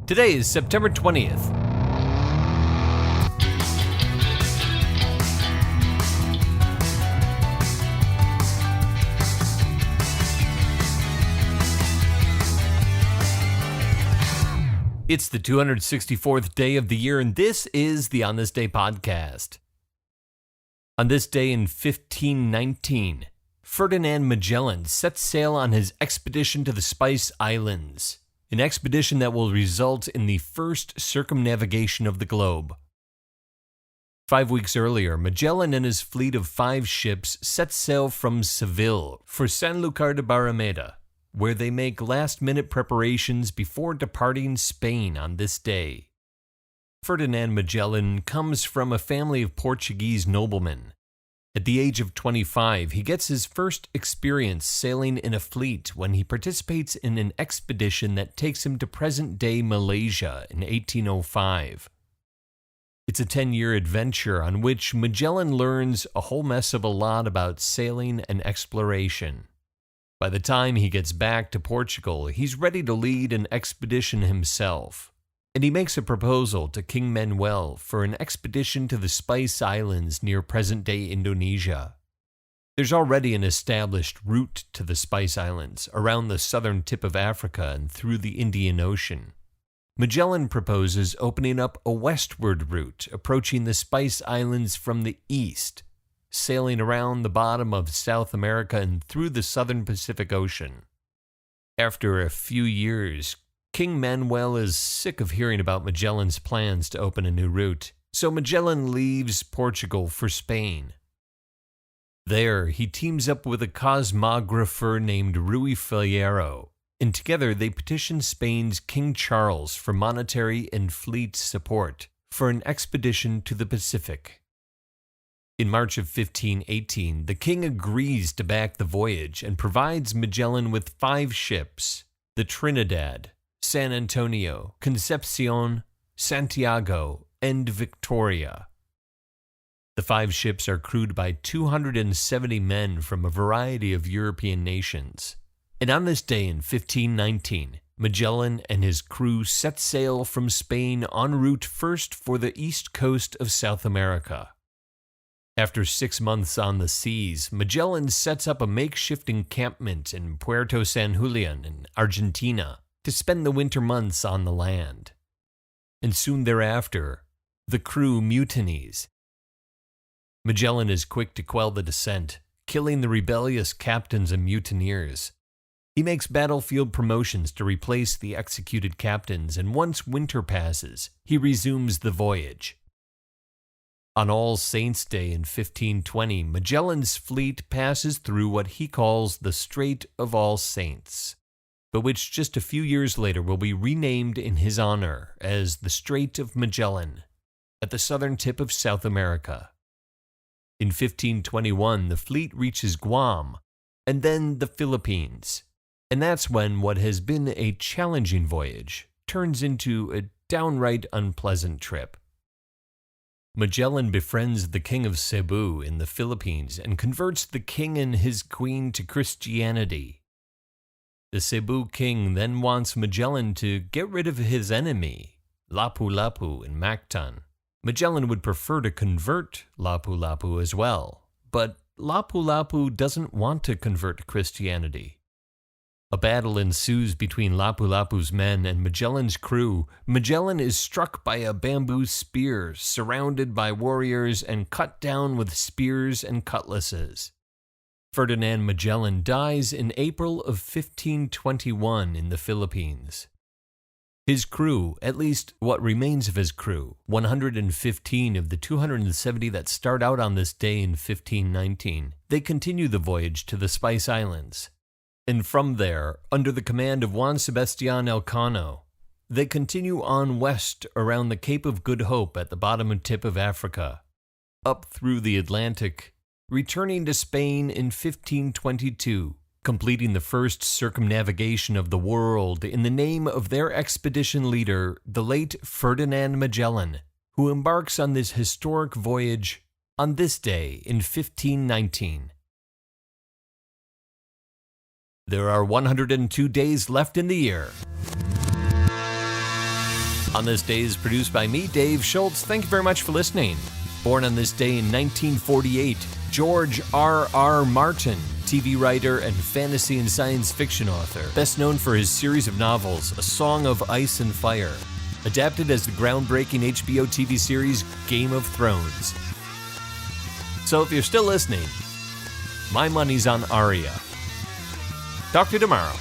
Today is September 20th. It's the 264th day of the year, and this is the On This Day podcast. On this day in 1519, Ferdinand Magellan set sail on his expedition to the Spice Islands, an expedition that will result in the first circumnavigation of the globe. 5 weeks earlier, Magellan and his fleet of 5 ships set sail from Seville for Sanlúcar de Barrameda, where they make last-minute preparations before departing Spain on this day. Ferdinand Magellan comes from a family of Portuguese noblemen. At the age of 25, he gets his first experience sailing in a fleet when he participates in an expedition that takes him to present-day Malaysia in 1805. It's a 10-year adventure on which Magellan learns a whole mess of a lot about sailing and exploration. By the time he gets back to Portugal, he's ready to lead an expedition himself, and he makes a proposal to King Manuel for an expedition to the Spice Islands near present-day Indonesia. There's already an established route to the Spice Islands around the southern tip of Africa and through the Indian Ocean. Magellan proposes opening up a westward route, approaching the Spice Islands from the east, sailing around the bottom of South America and through the southern Pacific Ocean. After a few years, King Manuel is sick of hearing about Magellan's plans to open a new route, so Magellan leaves Portugal for Spain. There, he teams up with a cosmographer named Rui Faliero, and together they petition Spain's King Charles for monetary and fleet support for an expedition to the Pacific. In March of 1518, the king agrees to back the voyage and provides Magellan with 5 ships: the Trinidad, San Antonio, Concepcion, Santiago, and Victoria. The 5 ships are crewed by 270 men from a variety of European nations. And on this day in 1519, Magellan and his crew set sail from Spain en route first for the east coast of South America. After 6 months on the seas, Magellan sets up a makeshift encampment in Puerto San Julian in Argentina to spend the winter months on the land. And soon thereafter, the crew mutinies. Magellan is quick to quell the dissent, killing the rebellious captains and mutineers. He makes battlefield promotions to replace the executed captains, and once winter passes, he resumes the voyage. On All Saints' Day in 1520, Magellan's fleet passes through what he calls the Strait of All Saints, but which just a few years later will be renamed in his honor as the Strait of Magellan, at the southern tip of South America. In 1521, the fleet reaches Guam, and then the Philippines, and that's when what has been a challenging voyage turns into a downright unpleasant trip. Magellan befriends the king of Cebu in the Philippines and converts the king and his queen to Christianity. The Cebu king then wants Magellan to get rid of his enemy, Lapu-Lapu in Mactan. Magellan would prefer to convert Lapu-Lapu as well, but Lapu-Lapu doesn't want to convert to Christianity. A battle ensues between Lapu-Lapu's men and Magellan's crew. Magellan is struck by a bamboo spear, surrounded by warriors, and cut down with spears and cutlasses. Ferdinand Magellan dies in April of 1521 in the Philippines. His crew, at least what remains of his crew, 115 of the 270 that start out on this day in 1519, they continue the voyage to the Spice Islands. And from there, under the command of Juan Sebastián Elcano, they continue on west around the Cape of Good Hope at the bottom tip of Africa, up through the Atlantic, returning to Spain in 1522, completing the first circumnavigation of the world in the name of their expedition leader, the late Ferdinand Magellan, who embarks on this historic voyage on this day in 1519. There are 102 days left in the year. On This Day is produced by me, Dave Schultz. Thank you very much for listening. Born on this day in 1948, George R.R. Martin, TV writer and fantasy and science fiction author, best known for his series of novels, A Song of Ice and Fire, adapted as the groundbreaking HBO TV series Game of Thrones. So if you're still listening, my money's on Arya. Talk to you tomorrow.